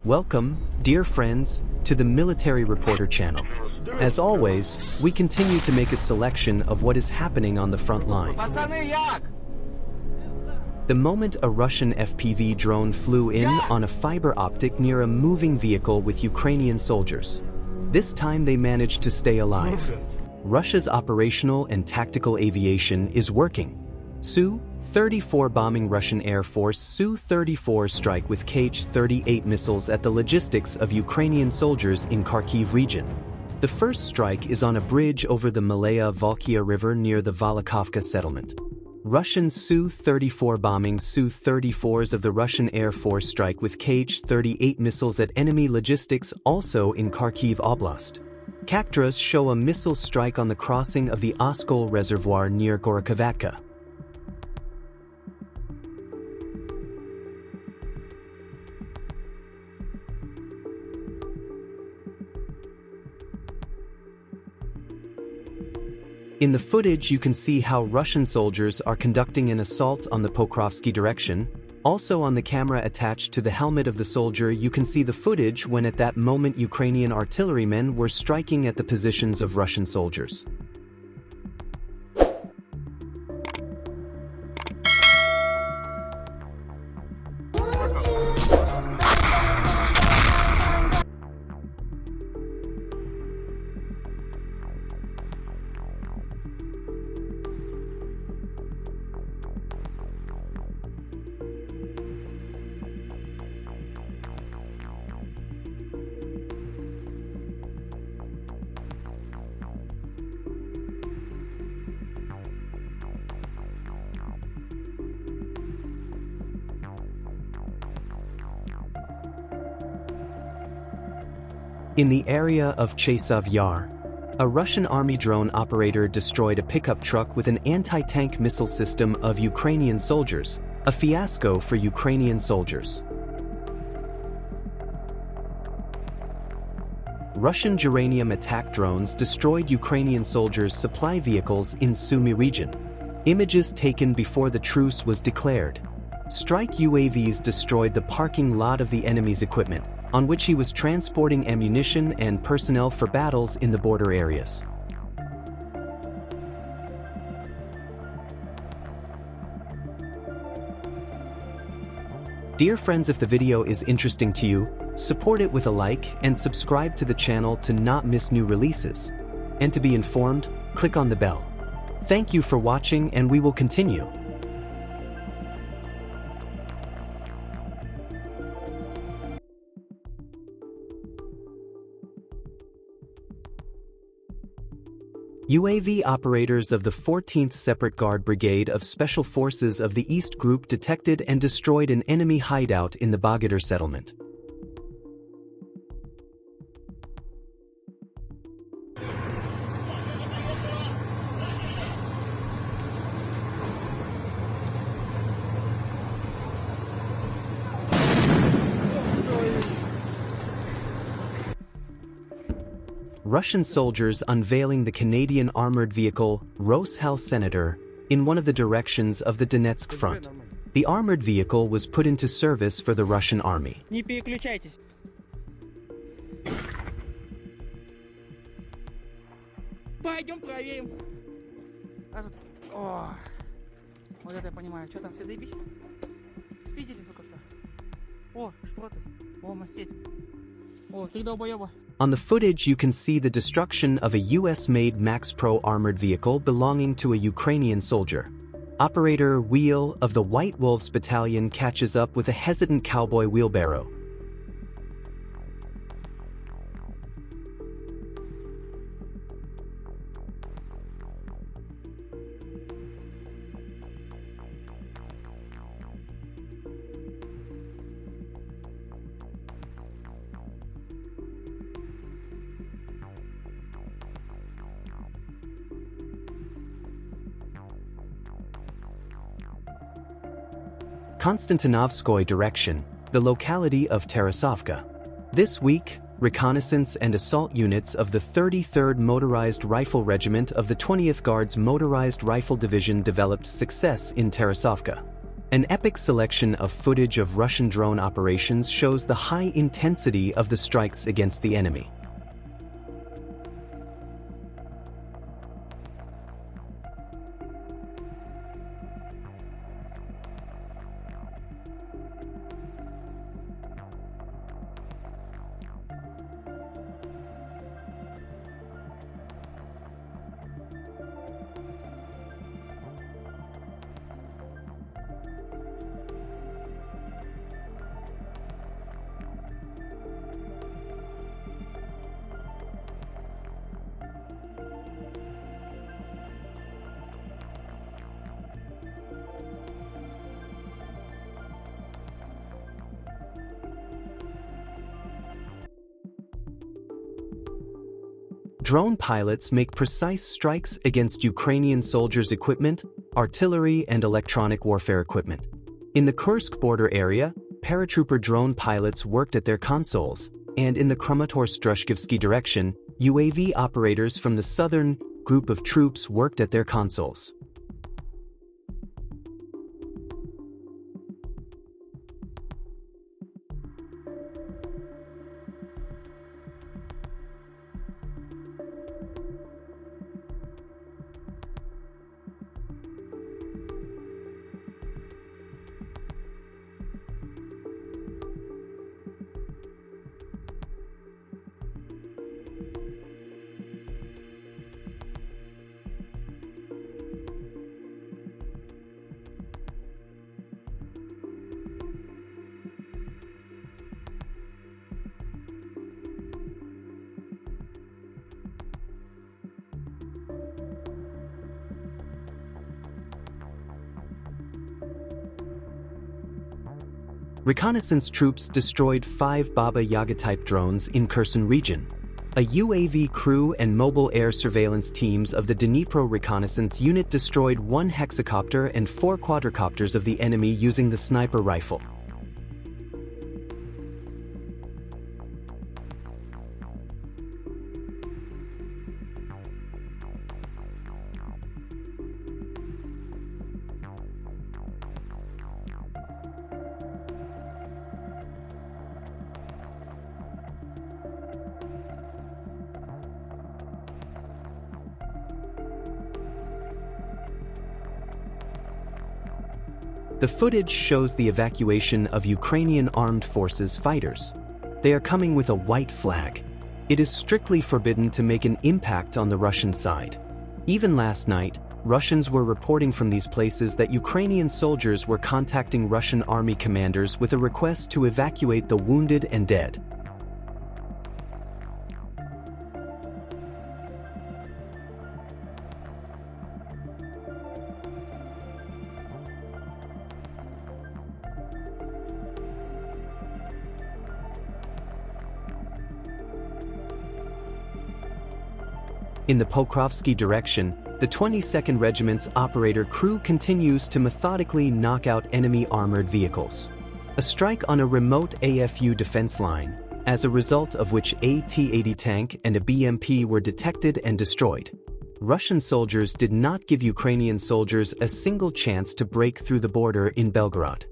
Welcome, dear friends, to the Military Reporter channel. As always, we continue to make a selection of what is happening on the front line. The moment a Russian FPV drone flew in on a fiber optic near a moving vehicle with Ukrainian soldiers. This time they managed to stay alive. Russia's operational and tactical aviation is working. Su-34 bombing Russian Air Force Su-34 strike with Kh-38 missiles at the logistics of Ukrainian soldiers in Kharkiv region. The first strike is on a bridge over the Malaya-Volkhya River near the Volokhovka settlement. Russian Su-34 bombing Su-34s of the Russian Air Force strike with Kh-38 missiles at enemy logistics also in Kharkiv Oblast. Captures show a missile strike on the crossing of the Oskol Reservoir near Gorokhovatka. In the footage you can see how Russian soldiers are conducting an assault on the Pokrovsky direction. Also on the camera attached to the helmet of the soldier you can see the footage when at that moment Ukrainian artillerymen were striking at the positions of Russian soldiers. In the area of Chasov Yar, a Russian army drone operator destroyed a pickup truck with an anti-tank missile system of Ukrainian soldiers, a fiasco for Ukrainian soldiers. Russian geranium attack drones destroyed Ukrainian soldiers' supply vehicles in Sumy region. Images taken before the truce was declared. Strike UAVs destroyed the parking lot of the enemy's equipment, on which he was transporting ammunition and personnel for battles in the border areas. Dear friends, if the video is interesting to you, support it with a like and subscribe to the channel to not miss new releases. And to be informed, click on the bell. Thank you for watching and we will continue. UAV operators of the 14th Separate Guard Brigade of Special Forces of the East Group detected and destroyed an enemy hideout in the Bogodar settlement. Russian soldiers unveiling the Canadian armored vehicle Roshel Senator in one of the directions of the Donetsk front. The armored vehicle was put into service for the Russian army. Не переключайтесь. Пойдем проверим. О, вот это я понимаю. Что там, все заебись? Спидели фокуса? О, шпроты. О, мастеть. О, 3 долбоеба. On the footage you can see the destruction of a US-made Max Pro armored vehicle belonging to a Ukrainian soldier. Operator Wheel of the White Wolves Battalion catches up with a hesitant cowboy wheelbarrow. Konstantinovskoye direction, the locality of Tarasovka. This week, reconnaissance and assault units of the 33rd Motorized Rifle Regiment of the 20th Guards Motorized Rifle Division developed success in Tarasovka. An epic selection of footage of Russian drone operations shows the high intensity of the strikes against the enemy. Drone pilots make precise strikes against Ukrainian soldiers' equipment, artillery, and electronic warfare equipment. In the Kursk border area, paratrooper drone pilots worked at their consoles, and in the Kramatorsk-Drushkivsky direction, UAV operators from the southern group of troops worked at their consoles. Reconnaissance troops destroyed 5 Baba Yaga-type drones in Kherson region. A UAV crew and mobile air surveillance teams of the Dnipro Reconnaissance Unit destroyed 1 hexacopter and 4 quadricopters of the enemy using the sniper rifle. The footage shows the evacuation of Ukrainian armed forces fighters. They are coming with a white flag. It is strictly forbidden to make an impact on the Russian side. Even last night, Russians were reporting from these places that Ukrainian soldiers were contacting Russian army commanders with a request to evacuate the wounded and dead. In the Pokrovsky direction, the 22nd Regiment's operator crew continues to methodically knock out enemy armored vehicles. A strike on a remote AFU defense line, as a result of which a T-80 tank and a BMP were detected and destroyed. Russian soldiers did not give Ukrainian soldiers a single chance to break through the border in Belgorod.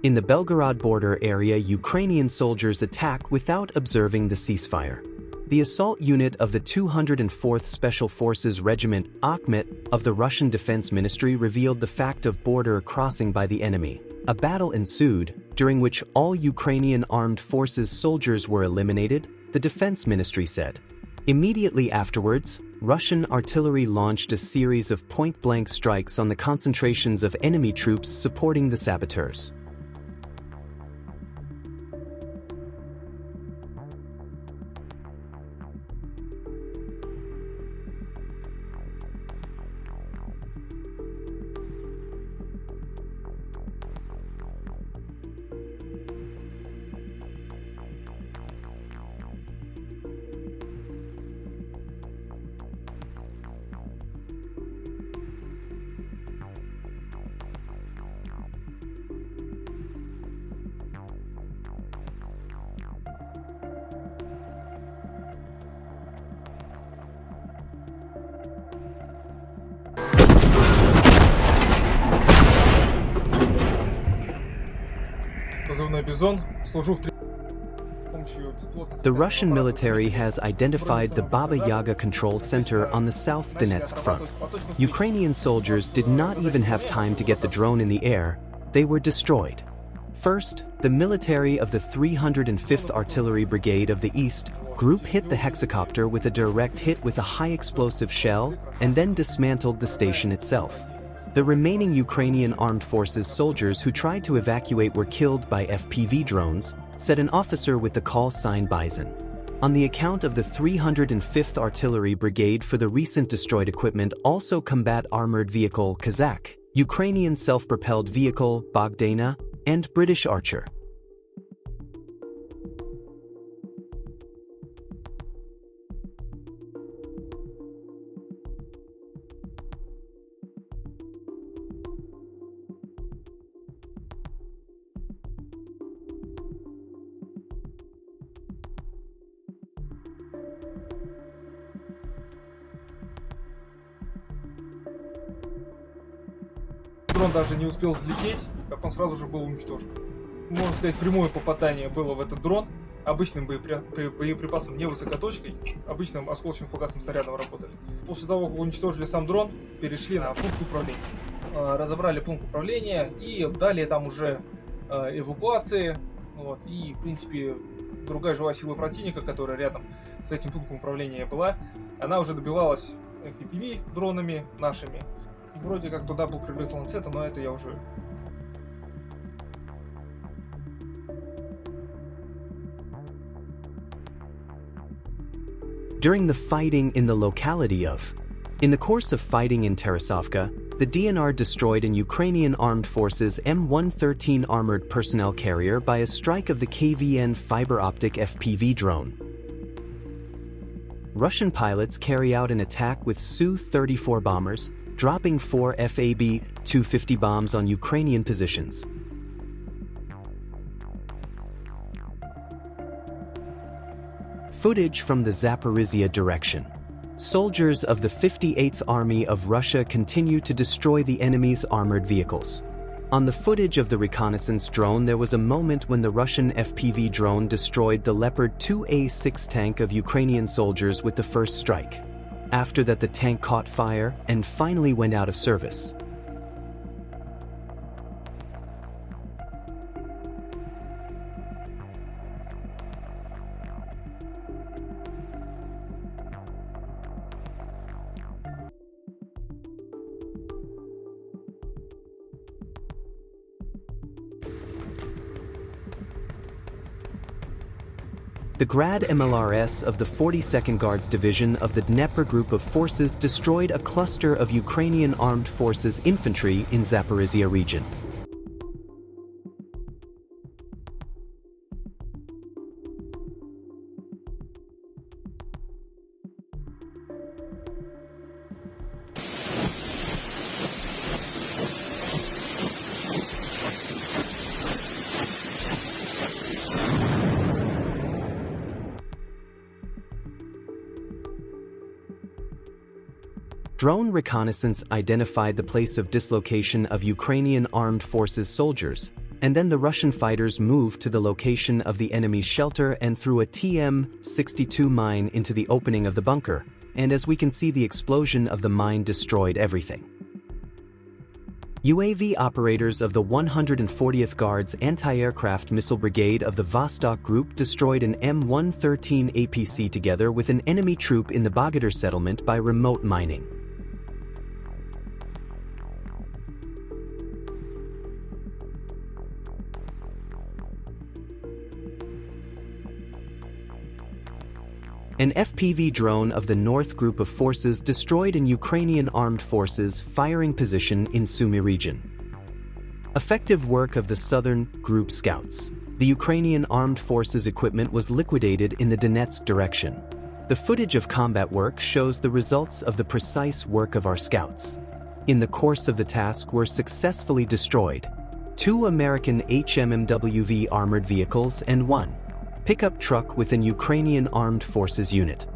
In the Belgorod border area, Ukrainian soldiers attack without observing the ceasefire. The assault unit of the 204th Special Forces Regiment, Akhmet, of the Russian Defense Ministry revealed the fact of border crossing by the enemy. A battle ensued, during which all Ukrainian armed forces soldiers were eliminated, the Defense Ministry said. Immediately afterwards, Russian artillery launched a series of point-blank strikes on the concentrations of enemy troops supporting the saboteurs. The Russian military has identified the Baba Yaga control center on the South Donetsk front. Ukrainian soldiers did not even have time to get the drone in the air, they were destroyed. First, the military of the 305th Artillery Brigade of the East Group hit the hexacopter with a direct hit with a high-explosive shell and then dismantled the station itself. The remaining Ukrainian armed forces soldiers who tried to evacuate were killed by FPV drones, said an officer with the call sign Bison. On the account of the 305th Artillery Brigade for the recent destroyed equipment also combat armored vehicle Kazakh, Ukrainian self-propelled vehicle Bogdana, and British Archer. Дрон даже не успел взлететь, как он сразу же был уничтожен. Можно сказать, прямое попадание было в этот дрон. Обычным боеприпасом, не высокоточкой, обычным осколочным фугасным снарядом работали. После того, как уничтожили сам дрон, перешли на пункт управления. Разобрали пункт управления и далее там уже эвакуации. Вот, и, в принципе, другая живая сила противника, которая рядом с этим пунктом управления была, она уже добивалась FPV дронами нашими. Вроде как туда был прилет ланцета, но это я уже... During the fighting in the locality of... In the course of fighting in Tarasovka, the DNR destroyed an Ukrainian armed forces M113 armored personnel carrier by a strike of the KVN fiber optic FPV drone. Russian pilots carry out an attack with Su-34 bombers, dropping 4 FAB-250 bombs on Ukrainian positions. Footage from the Zaporizhia direction. Soldiers of the 58th Army of Russia continue to destroy the enemy's armored vehicles. On the footage of the reconnaissance drone, there was a moment when the Russian FPV drone destroyed the Leopard 2A6 tank of Ukrainian soldiers with the first strike. After that, the tank caught fire and finally went out of service. The Grad MLRS of the 42nd Guards Division of the Dnieper Group of Forces destroyed a cluster of Ukrainian Armed Forces infantry in Zaporizhia region. Drone reconnaissance identified the place of dislocation of Ukrainian armed forces soldiers, and then the Russian fighters moved to the location of the enemy's shelter and threw a TM-62 mine into the opening of the bunker, and as we can see, the explosion of the mine destroyed everything. UAV operators of the 140th Guards Anti-Aircraft Missile Brigade of the Vostok Group destroyed an M113 APC together with an enemy troop in the Bogadar settlement by remote mining. An FPV drone of the North Group of Forces destroyed an Ukrainian armed forces firing position in Sumy region. Effective work of the Southern Group Scouts. The Ukrainian armed forces equipment was liquidated in the Donetsk direction. The footage of combat work shows the results of the precise work of our scouts. In the course of the task were successfully destroyed 2 American HMMWV armored vehicles and 1 pickup truck with an Ukrainian Armed Forces unit.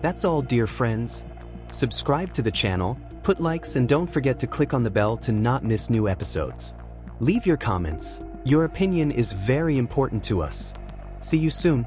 That's all, dear friends. Subscribe to the channel, put likes, and don't forget to click on the bell to not miss new episodes. Leave your comments. Your opinion is very important to us. See you soon.